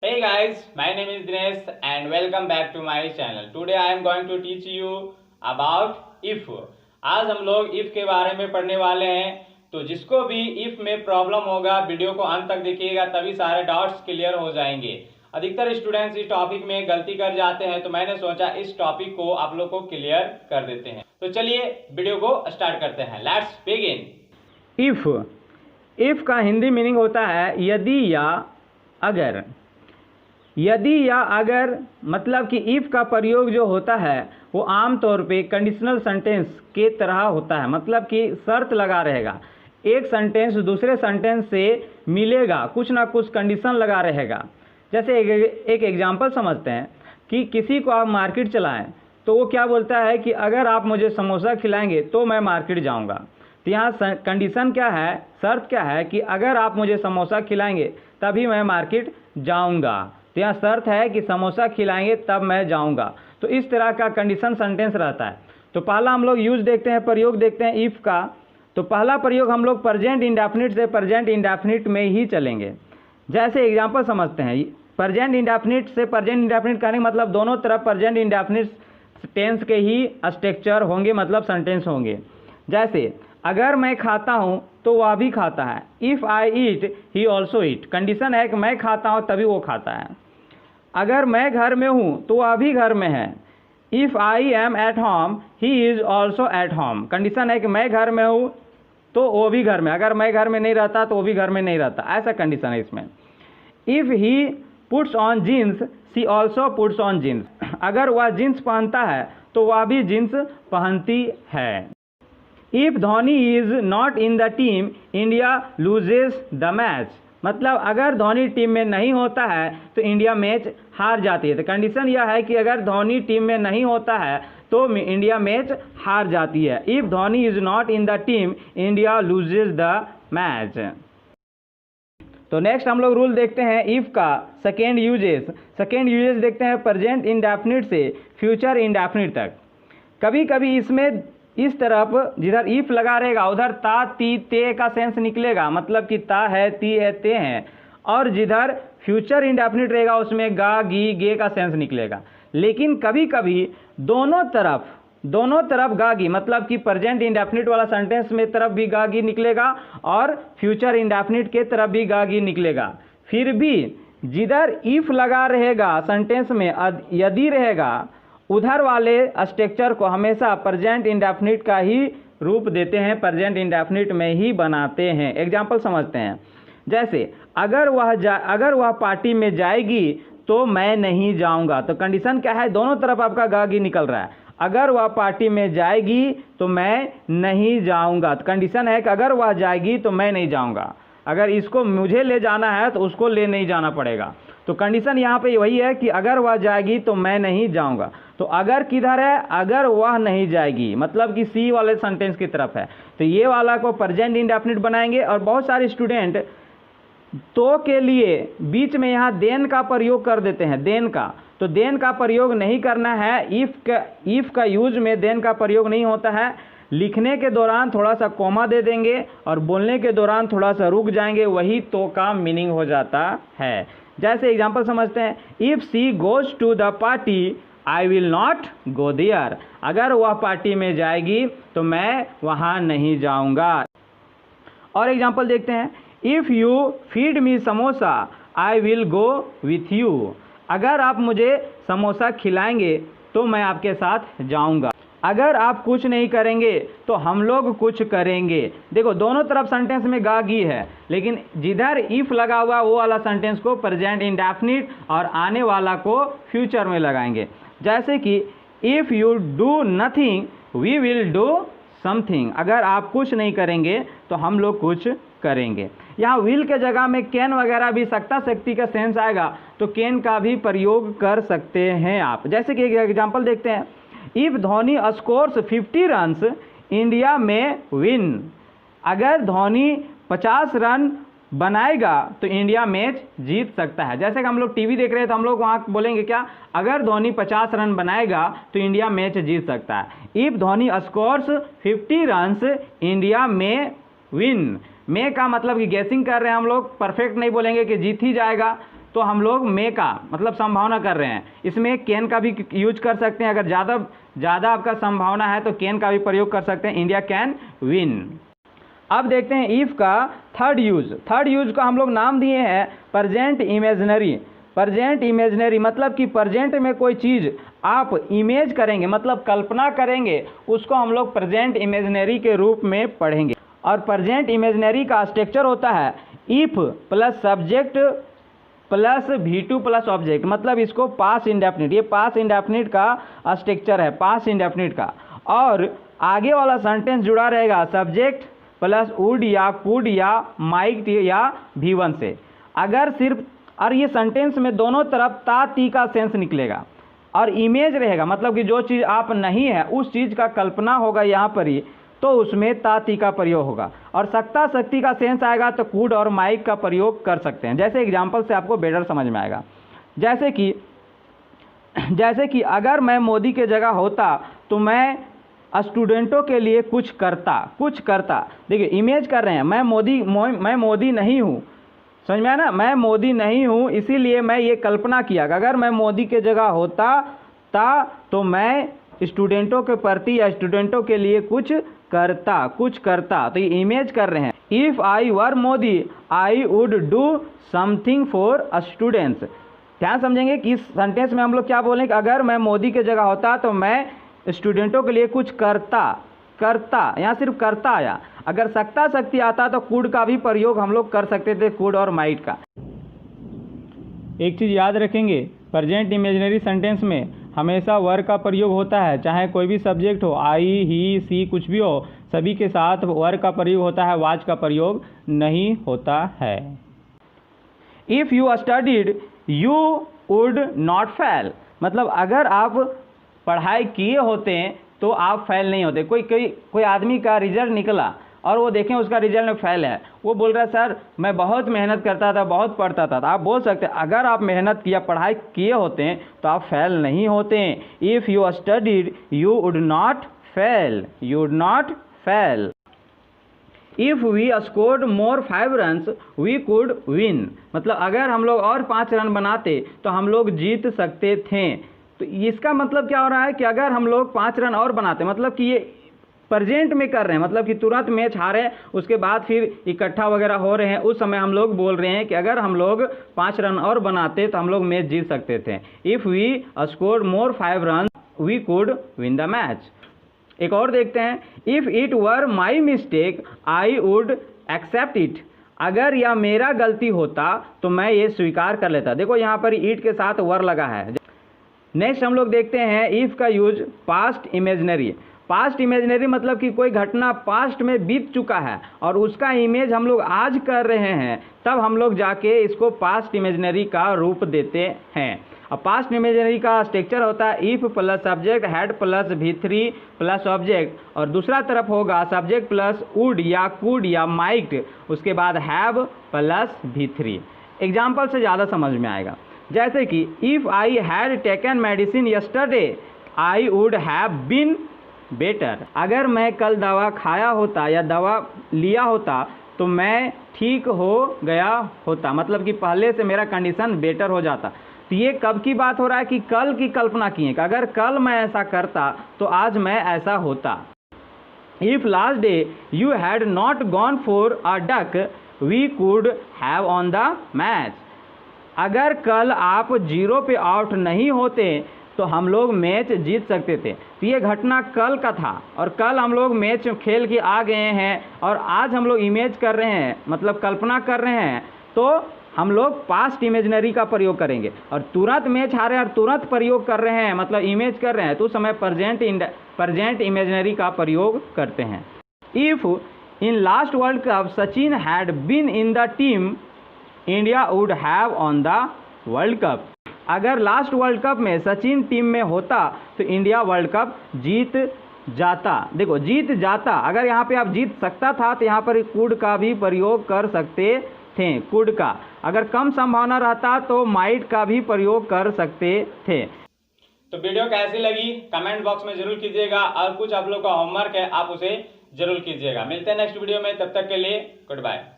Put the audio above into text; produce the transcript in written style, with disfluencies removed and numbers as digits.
Hey guys, my name is Dinesh and welcome back to my channel. Today I am going to teach you about if. आज हम लोग if के बारे में पढ़ने वाले हैं। तो जिसको भी if में प्रॉब्लम होगा वीडियो को अंत तक देखिएगा, तभी सारे डाउट्स क्लियर हो जाएंगे। अधिकतर स्टूडेंट्स इस टॉपिक में गलती कर जाते हैं, तो मैंने सोचा इस टॉपिक को आप लोग को क्लियर कर देते हैं। तो चलिए वीडियो को स्टार्ट करते हैं। Let's begin. इफ का हिंदी मीनिंग होता है यदि या अगर। यदि या अगर मतलब कि इफ़ का प्रयोग जो होता है वो आमतौर पे कंडीशनल सेंटेंस के तरह होता है, मतलब कि शर्त लगा रहेगा। एक सेंटेंस दूसरे सेंटेंस से मिलेगा, कुछ ना कुछ कंडीशन लगा रहेगा। जैसे एक एग्जांपल समझते हैं कि किसी को आप मार्केट चलाएं तो वो क्या बोलता है कि अगर आप मुझे समोसा खिलाएंगे तो मैं मार्केट जाऊंगा। तो यहाँ कंडीशन क्या है, शर्त क्या है कि अगर आप मुझे समोसा खिलाएंगे तभी मैं मार्केट जाऊंगा। तो यहाँ शर्त है कि समोसा खिलाएंगे तब मैं जाऊंगा। तो इस तरह का कंडीशन सेंटेंस रहता है। तो पहला हम लोग यूज देखते हैं, प्रयोग देखते हैं इफ़ का। तो पहला प्रयोग हम लोग प्रेजेंट इंडेफिनिट से प्रेजेंट इंडेफिनिट में ही चलेंगे। जैसे एग्जांपल समझते हैं, प्रेजेंट इंडेफिनिट से प्रेजेंट इंडेफिनिट कहने का मतलब दोनों तरफ प्रेजेंट इंडेफिनिट टेंस के ही स्ट्रक्चर होंगे, मतलब सेंटेंस होंगे। जैसे अगर मैं खाता हूँ तो वह भी खाता है। If I eat he also eat. Condition है कि मैं खाता हूँ तभी वो खाता है। अगर मैं घर में हूँ तो वह भी घर में है। If I am at home he is also at home. Condition है कि मैं घर में हूँ तो वो भी घर में, अगर मैं घर में नहीं रहता तो वो भी घर में नहीं रहता, ऐसा कंडीशन है इसमें। If he puts on jeans she also puts on jeans. अगर वह जीन्स पहनता है तो वह भी जीन्स पहनती है। If Dhoni is not in the team India loses the match. मतलब अगर धोनी टीम में नहीं होता है तो इंडिया मैच हार जाती है। तो कंडीशन यह है कि अगर धोनी टीम में नहीं होता है तो इंडिया मैच हार जाती है। If Dhoni is not in the team India loses the match. तो नेक्स्ट हम लोग रूल देखते हैं इफ़ का सेकेंड यूजेस। सेकेंड यूजेस देखते हैं प्रेजेंट इंडेफिनिट से फ्यूचर इंडेफिनिट तक। कभी कभी इसमें इस तरफ जिधर इफ़ लगा रहेगा उधर ता ती ते का सेंस निकलेगा, मतलब कि ता है, ती है, ते हैं। और जिधर फ्यूचर इंडेफिनिट रहेगा उसमें गा गी गे का सेंस निकलेगा। लेकिन कभी कभी दोनों तरफ गा गी, मतलब कि प्रेजेंट इंडेफिनिट वाला सेंटेंस में तरफ भी गा गी निकलेगा और फ्यूचर इंडेफिनिट के तरफ भी गा गी निकलेगा। फिर भी जिधर इफ़ लगा रहेगा सेंटेंस में यदि रहेगा, उधर वाले स्ट्रक्चर को हमेशा प्रेजेंट इंडेफिनिट का ही रूप देते हैं, प्रेजेंट इंडेफिनिट में ही बनाते हैं। एग्जांपल समझते हैं। जैसे अगर वह पार्टी में जाएगी तो मैं नहीं जाऊंगा। तो कंडीशन क्या है, दोनों तरफ आपका गागी निकल रहा है। अगर वह पार्टी में जाएगी तो मैं नहीं जाऊंगा। तो कंडीशन है कि अगर वह जाएगी तो मैं नहीं जाऊंगा। अगर इसको मुझे ले जाना है तो उसको ले नहीं जाना पड़ेगा। तो कंडीशन यहाँ पे वही है कि अगर वह जाएगी तो मैं नहीं जाऊंगा। तो अगर किधर है, अगर वह नहीं जाएगी, मतलब कि सी वाले सेंटेंस की तरफ है। तो ये वाला को प्रेजेंट इंडेफिनिट बनाएंगे। और बहुत सारे स्टूडेंट तो के लिए बीच में यहाँ देन का प्रयोग कर देते हैं, देन का। तो देन का प्रयोग नहीं करना है। इफ़ का यूज में देन का प्रयोग नहीं होता है। लिखने के दौरान थोड़ा सा कोमा दे देंगे और बोलने के दौरान थोड़ा सा रुक जाएंगे, वही तो का मीनिंग हो जाता है। जैसे एग्जांपल समझते हैं, if she goes to the party I will not go there. अगर वह पार्टी में जाएगी तो मैं वहाँ नहीं जाऊँगा। और एग्जांपल देखते हैं, if you feed me samosa I will go with you. अगर आप मुझे समोसा खिलाएंगे तो मैं आपके साथ जाऊँगा। अगर आप कुछ नहीं करेंगे तो हम लोग कुछ करेंगे। देखो दोनों तरफ सेंटेंस में गा गी है, लेकिन जिधर इफ़ लगा हुआ वो वाला सेंटेंस को प्रेजेंट इंडेफिनिट और आने वाला को फ्यूचर में लगाएंगे। जैसे कि if you do nothing we will do something. अगर आप कुछ नहीं करेंगे तो हम लोग कुछ करेंगे। यहाँ विल के जगह में कैन वगैरह भी सकता शक्ति का सेंस आएगा तो कैन का भी प्रयोग कर सकते हैं आप। जैसे कि एक एग्जांपल देखते हैं, if Dhoni scores 50 runs India में विन। अगर धोनी 50 रन बनाएगा तो इंडिया मैच जीत सकता है। जैसे कि हम लोग टीवी देख रहे हैं तो हम लोग वहाँ बोलेंगे क्या, अगर धोनी 50 रन बनाएगा तो इंडिया मैच जीत सकता है। If Dhoni scores 50 runs India में विन। में का मतलब कि गैसिंग कर रहे हैं हम लोग, परफेक्ट नहीं बोलेंगे कि जीत ही जाएगा। तो हम लोग मे का मतलब संभावना कर रहे हैं, इसमें कैन का भी यूज कर सकते हैं। अगर ज़्यादा आपका संभावना है तो कैन का भी प्रयोग कर सकते हैं, इंडिया कैन विन। अब देखते हैं इफ़ का थर्ड यूज का हम लोग नाम दिए हैं प्रेजेंट इमेजिनरी। प्रेजेंट इमेजिनरी मतलब कि प्रेजेंट में कोई चीज़ आप इमेज करेंगे, मतलब कल्पना करेंगे, उसको हम लोग प्रेजेंट इमेजिनरी के रूप में पढ़ेंगे। और प्रेजेंट इमेजिनरी का स्ट्रक्चर होता है if plus subject plus V2 plus object, मतलब इसको पास इंडेफिनिट, ये पास इंडेफिनिट का स्ट्रक्चर है, पास इंडेफिनिट का। और आगे वाला सेंटेंस जुड़ा रहेगा सब्जेक्ट प्लस वुड या कुड या माइट या V1 से। अगर सिर्फ, और ये सेंटेंस में दोनों तरफ ता ती का सेंस निकलेगा और इमेज रहेगा, मतलब कि जो चीज़ आप नहीं है उस चीज़ का कल्पना होगा यहाँ पर ही, तो उसमें ता ती का प्रयोग होगा। और सकता शक्ति का सेंस आएगा तो कुड और माइक का प्रयोग कर सकते हैं। जैसे एग्जाम्पल से आपको बेटर समझ में आएगा, जैसे कि अगर मैं मोदी के जगह होता तो मैं स्टूडेंटों के लिए कुछ करता। देखिए इमेज कर रहे हैं, मैं मोदी नहीं हूँ, समझ में आया ना, मैं मोदी नहीं हूँ, इसीलिए मैं ये कल्पना किया कि अगर मैं मोदी के जगह होता तो मैं स्टूडेंटों के प्रति या स्टूडेंटों के लिए कुछ करता। तो ये इमेज कर रहे हैं। If I were Modi I would do something for students. ध्यान समझेंगे कि इस सेंटेंस में हम लोग क्या बोलें कि अगर मैं मोदी के जगह होता तो मैं स्टूडेंटों के लिए कुछ करता, यहाँ सिर्फ करता आया। अगर सकता शक्ति आता तो कुड का भी प्रयोग हम लोग कर सकते थे, कुड और माइट का। एक चीज़ याद रखेंगे, प्रेजेंट इमेजिनरी सेंटेंस में हमेशा वर का प्रयोग होता है, चाहे कोई भी सब्जेक्ट हो, आई ही सी कुछ भी हो, सभी के साथ वर का प्रयोग होता है, वाज का प्रयोग नहीं होता है। If you studied you would not fail, मतलब अगर आप पढ़ाई किए होते तो आप फेल नहीं होते। कोई आदमी का रिजल्ट निकला और वो देखें उसका रिजल्ट में फेल है, वो बोल रहा है सर मैं बहुत मेहनत करता था, बहुत पढ़ता था। तो आप बोल सकते हैं अगर आप मेहनत किया, पढ़ाई किए होते हैं तो आप फेल नहीं होते। If you studied you would not fail. If we scored more 5 runs we could win, मतलब अगर हम लोग और 5 रन बनाते तो हम लोग जीत सकते थे। तो इसका मतलब क्या हो रहा है कि अगर हम लोग 5 रन और बनाते, मतलब कि ये प्रेजेंट में कर रहे हैं, मतलब कि तुरंत मैच हारे उसके बाद फिर इकट्ठा वगैरह हो रहे हैं, उस समय हम लोग बोल रहे हैं कि अगर हम लोग 5 रन और बनाते तो हम लोग मैच जीत सकते थे। If we scored more 5 run we could win the match. एक और देखते हैं, if it were my mistake I would accept it, अगर यह मेरा गलती होता तो मैं ये स्वीकार कर लेता। देखो यहाँ पर इट के साथ वर लगा है। नेक्स्ट हम लोग देखते हैं इफ़ का use past imaginary. Past imaginary मतलब कि कोई घटना पास्ट में बीत चुका है और उसका इमेज हम लोग आज कर रहे हैं, तब हम लोग जाके इसको पास्ट इमेजिनरी का रूप देते हैं। अब पास्ट इमेजिनरी का स्ट्रक्चर होता है if plus subject had plus V3 plus object, और दूसरा तरफ होगा सब्जेक्ट प्लस वुड या कुड या माइट, उसके बाद हैव प्लस V3। एग्जाम्पल से ज़्यादा समझ में आएगा, जैसे कि if I had taken medicine yesterday I would have been better, अगर मैं कल दवा खाया होता या दवा लिया होता तो मैं ठीक हो गया होता, मतलब कि पहले से मेरा कंडीशन बेटर हो जाता। तो ये कब की बात हो रहा है कि कल की कल्पना की है कि अगर कल मैं ऐसा करता तो आज मैं ऐसा होता। If last day you had not gone for a duck we could have won the match, अगर कल आप 0 पे आउट नहीं होते तो हम लोग मैच जीत सकते थे। तो ये घटना कल का था और कल हम लोग मैच खेल के आ गए हैं और आज हम लोग इमेज कर रहे हैं, मतलब कल्पना कर रहे हैं, तो हम लोग पास्ट इमेजिनरी का प्रयोग करेंगे। और तुरंत मैच हारे और तुरंत प्रयोग कर रहे हैं, मतलब इमेज कर रहे हैं, तो उस समय प्रेजेंट इमेजिनरी का प्रयोग करते हैं। If in last World Cup Sachin had been in the team India would have won the World Cup, अगर लास्ट वर्ल्ड कप में सचिन टीम में होता तो इंडिया वर्ल्ड कप जीत जाता। देखो जीत जाता, अगर यहाँ पे आप जीत सकता था तो यहाँ पर कुड का भी प्रयोग कर सकते थे। कुड का अगर कम संभावना रहता तो माइट का भी प्रयोग कर सकते थे। तो वीडियो कैसी लगी कमेंट बॉक्स में जरूर कीजिएगा, और कुछ आप लोग का होमवर्क है आप उसे जरूर कीजिएगा। मिलते हैं नेक्स्ट वीडियो में, तब तक के लिए गुड बाय।